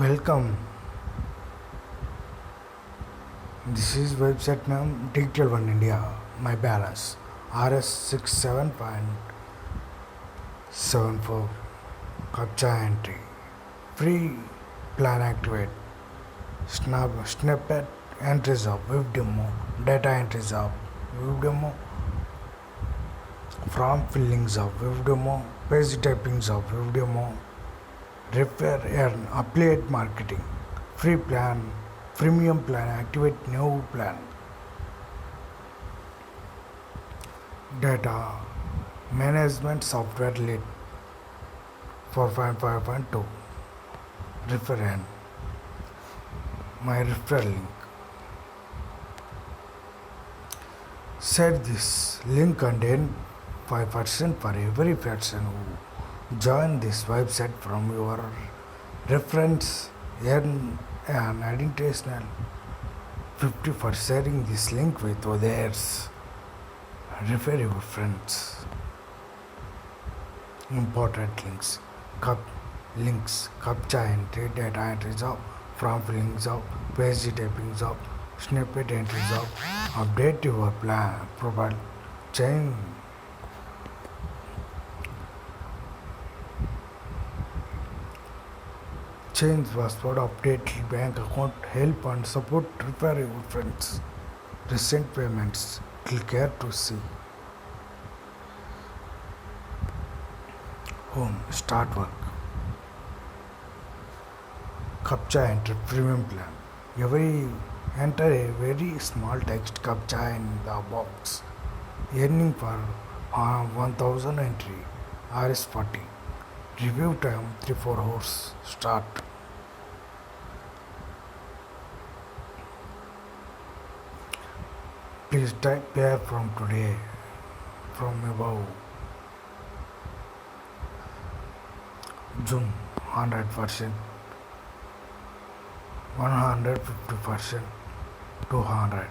Welcome. This is website name Digital One India. My balance RS67.74. Captcha entry. Free plan activate. Snippet entries of web demo. Data entries of web demo. Form fillings of web demo. Page typings of web demo. Repair earn affiliate marketing. Free plan. Premium plan, activate new plan. Data management software lead 4.5.2. Reference. My referral link. Set this link contain 5% for every person who join this website from your reference. Earn an additional 50 for sharing this link with others. Refer your friends. Important links. Captcha entry, data entry job, form filling job, page typing job, snippet entry job. Update your plan profile. Change password, update bank account, help and support, refer your friends. Recent payments, click here to see. Home, start work. Captcha enter premium plan. Enter a very small text captcha in the box. Earning for 1000 entry, RS40. Review time 3-4 hours. Start. Please type here from today, from above. Zoom 100%, 150%, 200.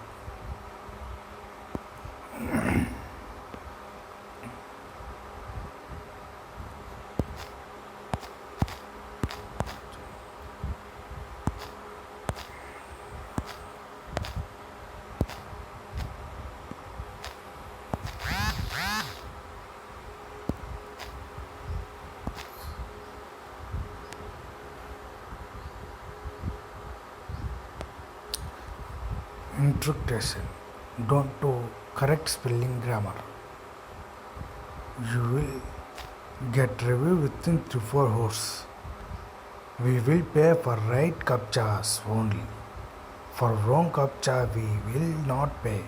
Introduction. Don't do correct spelling grammar. You will get review within 3-4 hours. We will pay for right captchas only. For wrong captcha we will not pay.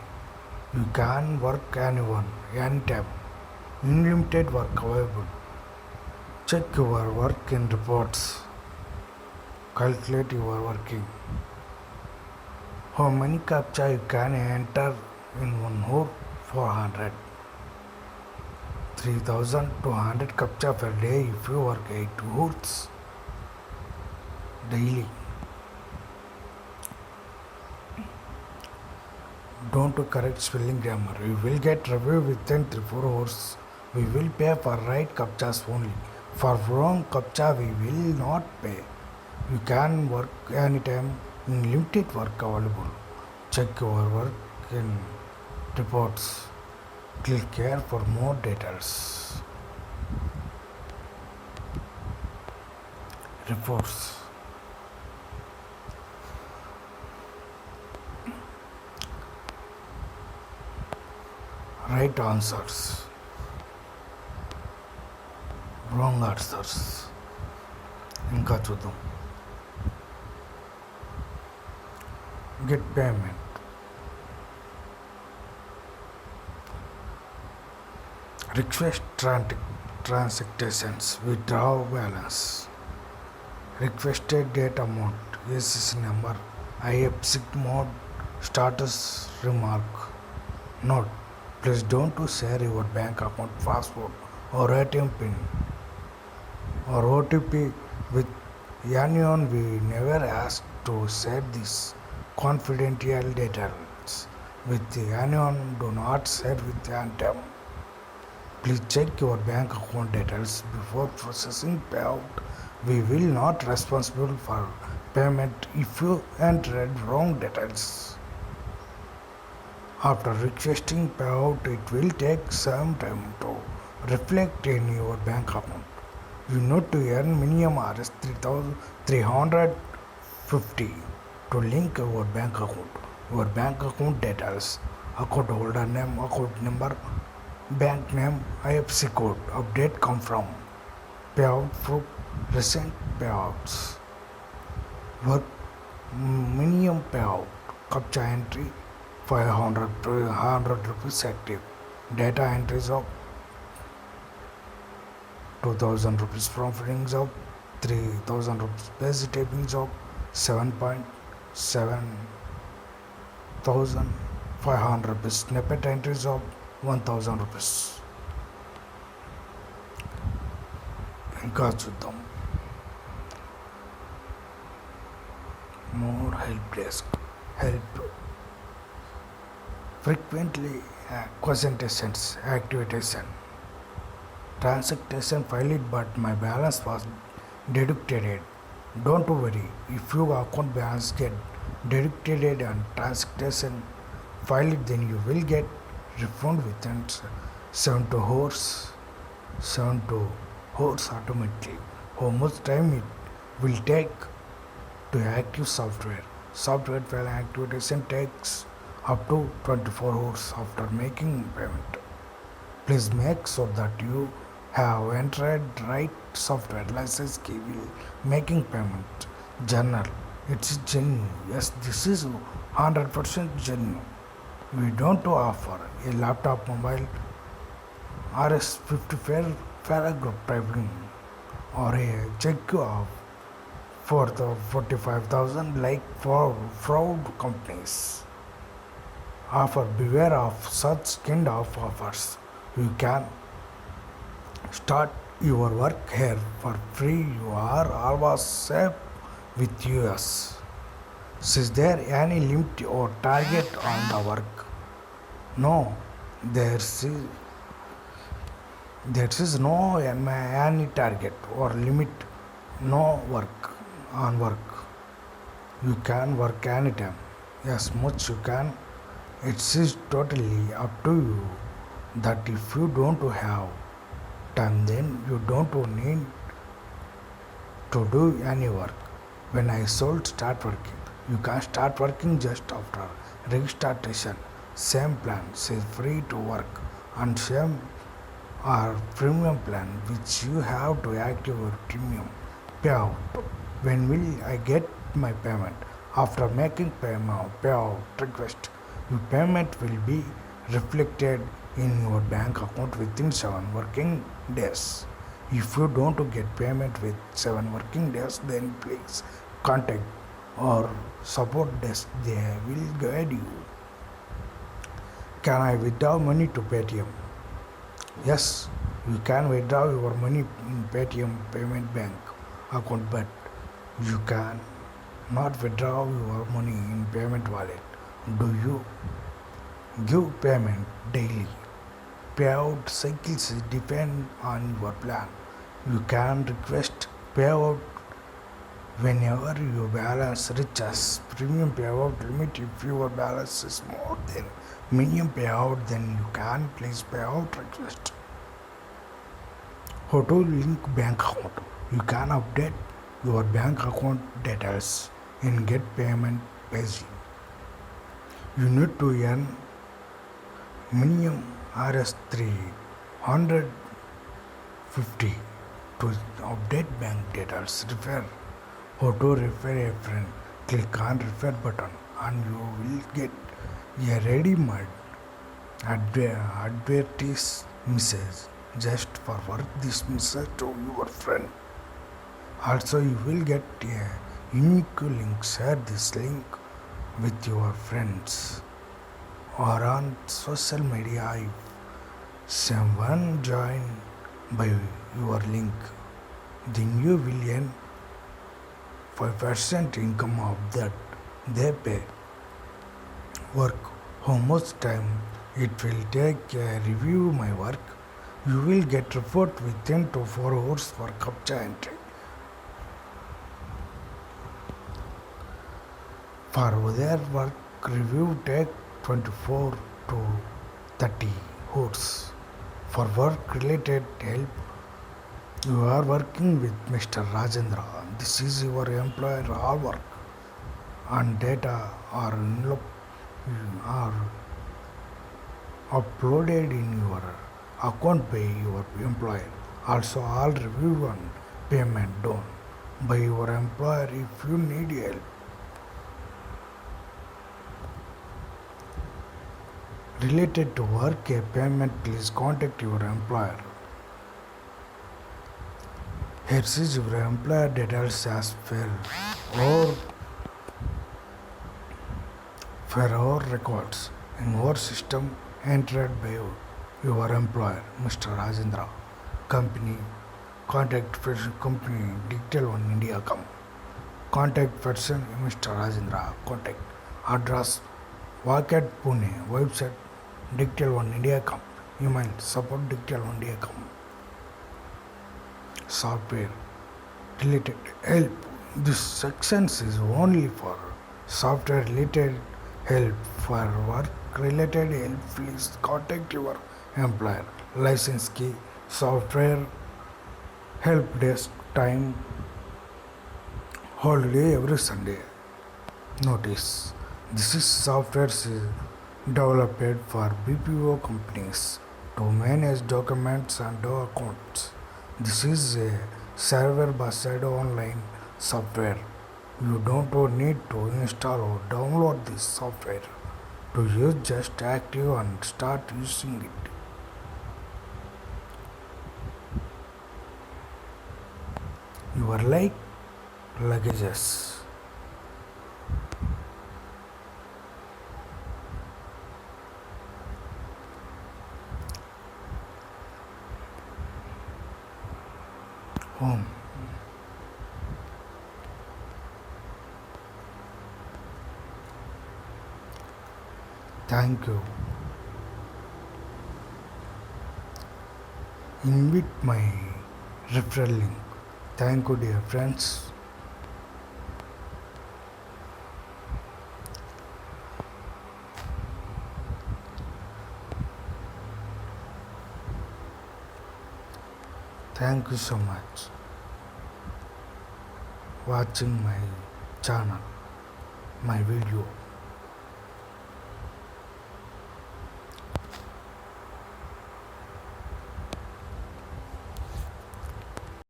You can work anyone, anytime. Unlimited work available. Check your work in reports. Calculate your working. How many captcha you can enter in 1 hour? 400. 3200 captcha per day if you work 8 hours daily. Don't do correct spelling grammar. You will get review within 3-4 hours. We will pay for right captchas only. For wrong captcha we will not pay. You can work anytime. Limited work available. Check your work in reports. Click here for more details. Reports. Right answers. Wrong answers. ఇంకా చూద్దాం. Get payment. Request transactions, withdraw balance. Requested date amount, ACC number, IFSC mode, status remark. Note, please don't share your bank account password or ATM PIN or OTP with anyone. We never ask to share this confidential details with anyone. Do not share with anyone. Please check your bank account details before processing payout. We will not responsible for payment if you entered wrong details. After requesting payout, it will take some time to reflect in your bank account. You need to earn minimum Rs 3,350 to link your bank account. Your bank account details, account holder name, account number, bank name, IFSC code, update come from payout for recent payouts. Work minimum payout, CAPTCHA entry 500 rupees active. Data entries of 2000 rupees profiting job, 3000 rupees basic typing job, 7.7 thousand 500 rupees snippet entries of 1000 rupees. ఇంకా చూద్దాం. More help desk. Help. Frequently questions activation. Transaction failed but my balance was deducted. Don't worry, if your account balance get deducted and transaction failed, then you will get refund within 7 to hours automatically. How much time it will take to active software? Software file activation takes up to 24 hours after making payment. Please make sure that you have entered right software license key while making payment. Journal. It's genuine. Yes, this is 100% genuine. We don't offer a laptop, mobile, RS-50 paragraph typing or a check of 45,000 like for fraud companies offer. Beware of such kind of offers. You can start your work here for free. You are always safe with us. Is there any limit or target on the work? No, there is no any target or limit. No work on work. You can work anytime. As much you can. It is totally up to you. That if you don't have time, then you don't need to do any work. When I sold start working, you can start working just after registration. Same plan is free to work and same or premium plan which you have to active your premium payout. When will I get my payment? After making payout request, your payment will be reflected in your bank account within 7 working days. If you don't get payment with 7 working days, then please contact our support desk. They will guide you. Can I withdraw money to Paytm? Yes, you can withdraw your money in Paytm payment bank account, but you can not withdraw your money in payment wallet. Do you give payment daily? Payout cycles depend on your plan. You can request payout whenever your balance reaches premium payout limit. If your balance is more than minimum payout, then you can place payout request. How to link bank account? You can update your bank account details in Get Payment page. You need to earn minimum Rs 350 to update bank details. Refer. How to refer a friend? Click on refer button and you will get a ready-made advertise message. Just forward this message to your friend. Also, you will get a unique link. Share this link with your friends or on social media. If someone join by your link, then you will earn 5% income of that they pay. Work. How much time it will take? Review my work. You will get report within 2 to 4 hours for CAPTCHA entry. For their work review take 24 to 30 hours. For work related help, you are working with Mr. Rajendra. This is your employer. All work and data are are uploaded in your account by your employer. Also, all review and payment done by your employer. If you need help related to work a payment, please contact your employer. Here is your employer details as well or for our records in our system entered by your employer, Mr. Rajendra. Company contact person company Digital One India com. Contact person Mr. Rajendra. Contact address Wakat Pune. Website Digital One India com. Email support Digital One India com. Software related help. This section is only for software related help. For work related help, please contact your employer. License key, software help desk, time, holiday every Sunday. Notice this is software is developed for BPO companies to manage documents and accounts. This is a server-based online software. You don't need to install or download this software to use. Just active and start using it. You are like luggages. Home. Thank you. Invite my referral link. Thank you, dear friends. Thank you so much watching my channel, my video.